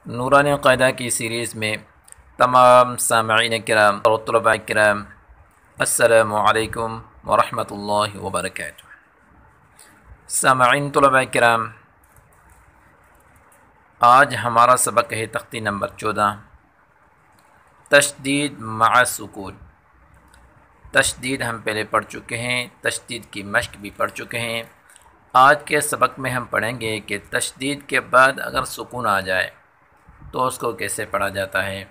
نورانی قاعدہ کی سیریز میں تمام سامعین کرام اور طلباء کرام السلام علیکم ورحمۃ اللہ وبرکاتہ۔ سامعین طلباء کرام، آج ہمارا سبق ہے تختی نمبر 14، تشدید مع سکون۔ تشدید ہم پہلے پڑھ چکے ہیں، تشدید کی مشق بھی پڑھ چکے ہیں۔ آج کے سبق میں ہم پڑھیں گے کہ تشدید کے بعد اگر سکون آ جائے تو اس کو کیسے پڑھا جاتا ہے۔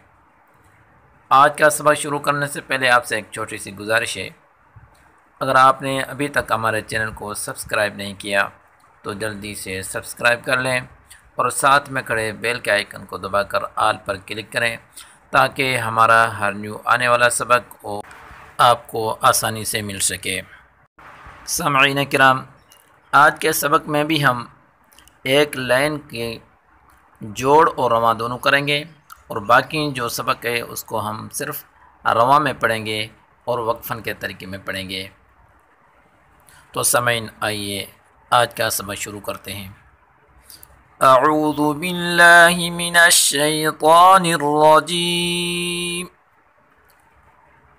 آج کا سبق شروع کرنے سے پہلے آپ سے ایک چھوٹی سی گزارش ہے، اگر آپ نے ابھی تک ہمارے چینل کو سبسکرائب نہیں کیا تو جلدی سے سبسکرائب کر لیں اور ساتھ میں کھڑے بیل کے آئیکن کو دبا کر آل پر کلک کریں تاکہ ہمارا ہر نیو آنے والا سبق آپ کو آسانی سے مل سکے۔ سامعین کرام، آج کے سبق میں بھی ہم ایک لائن کے جوڑ اور رواں دونوں کریں گے اور باقی جو سبق ہے اس کو ہم صرف رواں میں پڑھیں گے اور وقفن کے طریقے میں پڑھیں گے۔ تو سامعین، آئیے آج کا سبق شروع کرتے ہیں۔ اعوذ باللہ من الشیطان الرجیم،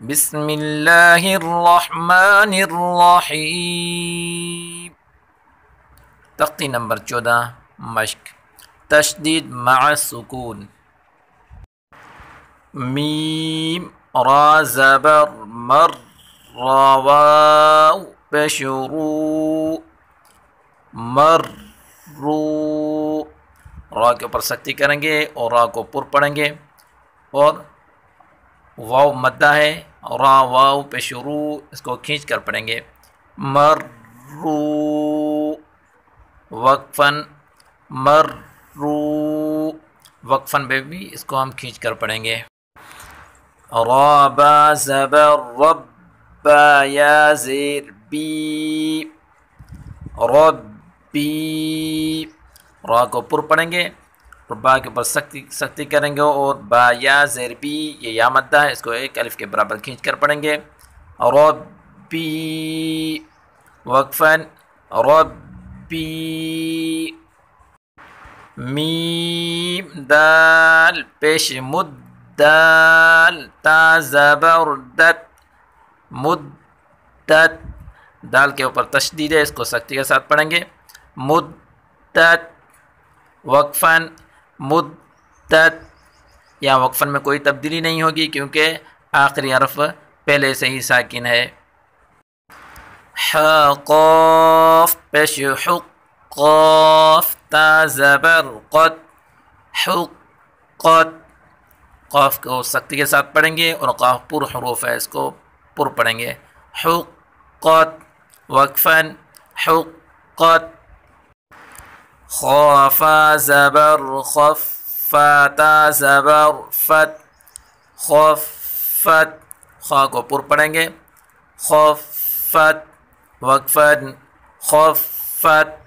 بسم اللہ الرحمن الرحیم۔ تختی نمبر 14، مشق، تشدید مع سکون۔ میم را زبر مر را واو بشرو مر رو، را کے اوپر سختی کریں گے اور را کو پر پڑھیں گے اور واو مدہ ہے، را واو پہ شروع، اس کو کھینچ کر پڑھیں گے۔ مرو وقفن، مرو وقفن پہ بھی اس کو ہم کھینچ کر پڑھیں گے۔ را با زبر رب با یا زیر بی ربی، را کو پر پڑھیں گے اور با کے اوپر سختی کریں گے اور با یا زیر بی، یہ یا مدہ ہے، اس کو ایک الف کے برابر کھینچ کر پڑھیں گے۔ ربی وقفن، ربی۔ میم دال پیش مد دال تا زبر دت مدت، دال کے اوپر تشدید ہے، اس کو سختی کے ساتھ پڑھیں گے۔ مدت وقفن، مدت، یا وقفن میں کوئی تبدیلی نہیں ہوگی کیونکہ آخری حرف پہلے سے ہی ساکن ہے۔ ح قاف پیش حق قاف تا زبر قد حقت، قاف کو سختی کے ساتھ پڑھیں گے اور قاف پر حروف ہے، اس کو پر پڑھیں گے۔ حقت وقفن، حقت۔ خافا زبر خف تا زبر فت خفت، خا کو پر پڑھیں گے۔ خفت وقفن، خفت۔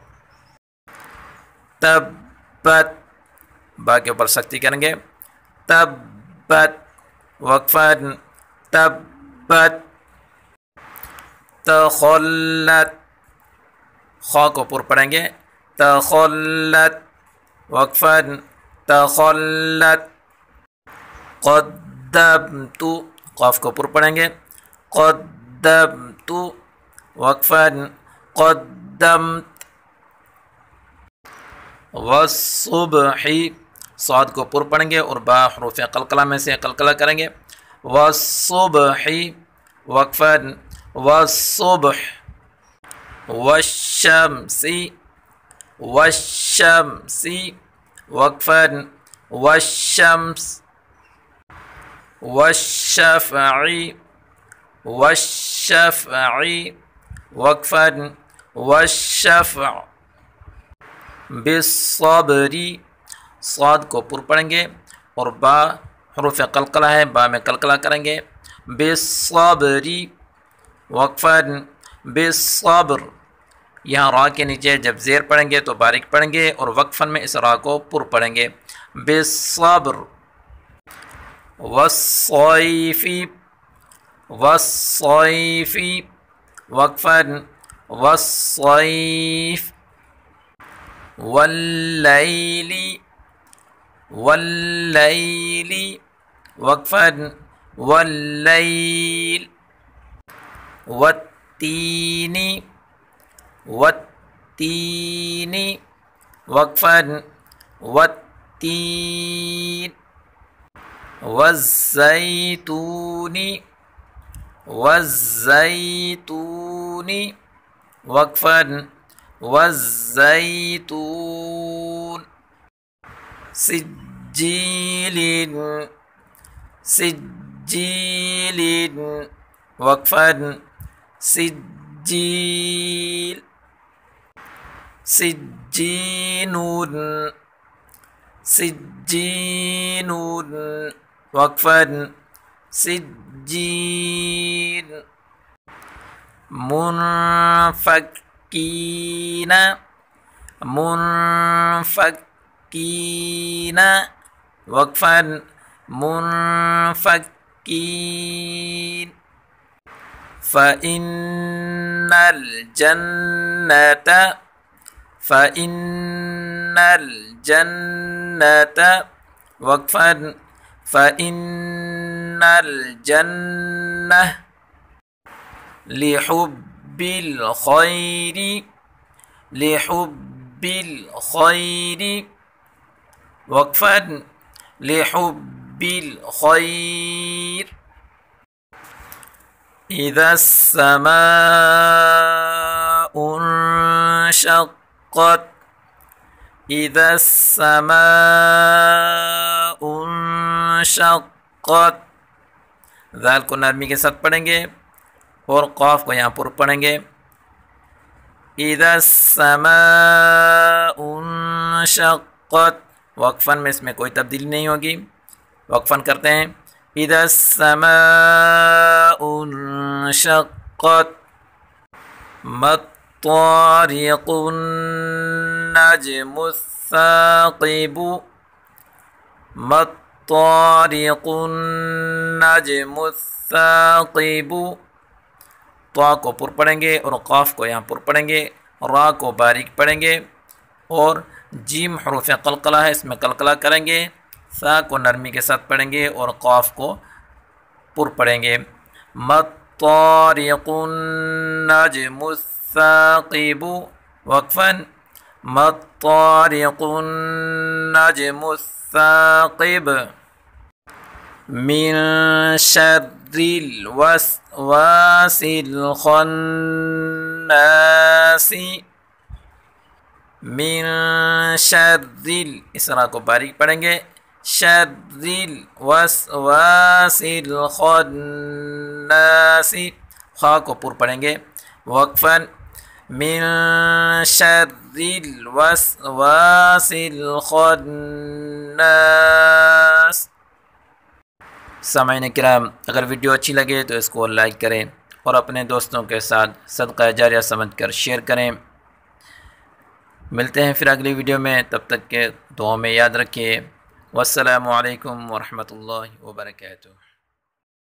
تبت، با کے اوپر سختی کریں گے۔ تبت وقفن، تبت۔ تخلت، خا کو پر پڑھیں گے۔ تخلت وقفن، تخلت۔ قدمت، قاف کو پر پڑھیں گے۔ قدمت وقفن، قدمت۔ والصبح، صاد کو پر پڑھیں گے اور با حروف قلقلہ میں سے قلقلہ کریں گے۔ والصبح وقفن، والصبح۔ والشمس، والشمس وقفن، والشمس۔ والشفع، والشفع وقفن، والشفع۔ بالصبر، صاد کو پر پڑھیں گے اور با حروف قلقلہ ہے، با میں قلقلہ کریں گے۔ بالصبر وقفن، بالصبر۔ یہاں را کے نیچے جب زیر پڑھیں گے تو باریک پڑھیں گے اور وقفن میں اس را کو پر پڑھیں گے۔ بالصبر۔ والصیف، والصیف وقفن، والصیف۔ واللیل، واللیل وقفا واللیل والتین والتین وقفا والتین والزیتون والزیتون وقفا والزیتون سجیل سجیل وقفا سجیل سجین سجین وقفا سجین منفکین منفکین وقفا منفکین فإن الجنة فإن الجنة وقفا فإن الجنة لحب الخير لحب الخير وقفا لحب الخير إذا السماء انشقت إذا السماء انشقت ذال کو نرمی کے ساتھ پڑھیں گے اور قاف کو یہاں پر پڑھیں گے اذا السماء انشقت وقفاً میں اس میں کوئی تبدیلی نہیں ہوگی وقفاً کرتے ہیں اذا السماء انشقت ما الطارق النجم الثاقب ما الطارق النجم الثاقب طا کو پر پڑھیں گے اور قاف کو یہاں پر پڑھیں گے را کو باریک پڑھیں گے اور جیم حروف قلقلہ ہے اس میں قلقلہ کریں گے سا کو نرمی کے ساتھ پڑھیں گے اور قاف کو پر پڑھیں گے ما الطارق النجم الثاقب وقفا ما الطارق النجم الثاقب من شر الوسواس الخناس من شر اس طرح کو باریک پڑھیں گے شر الوسواس الخناس خا کو پر پڑھیں گے وقفا من شر الوسواس الخناس سامعین کرام اگر ویڈیو اچھی لگے تو اس کو لائک کریں اور اپنے دوستوں کے ساتھ صدقہ جاریہ سمجھ کر شیئر کریں ملتے ہیں پھر اگلی ویڈیو میں تب تک کے دعاؤں میں یاد رکھیے والسلام علیکم ورحمۃ اللہ وبرکاتہ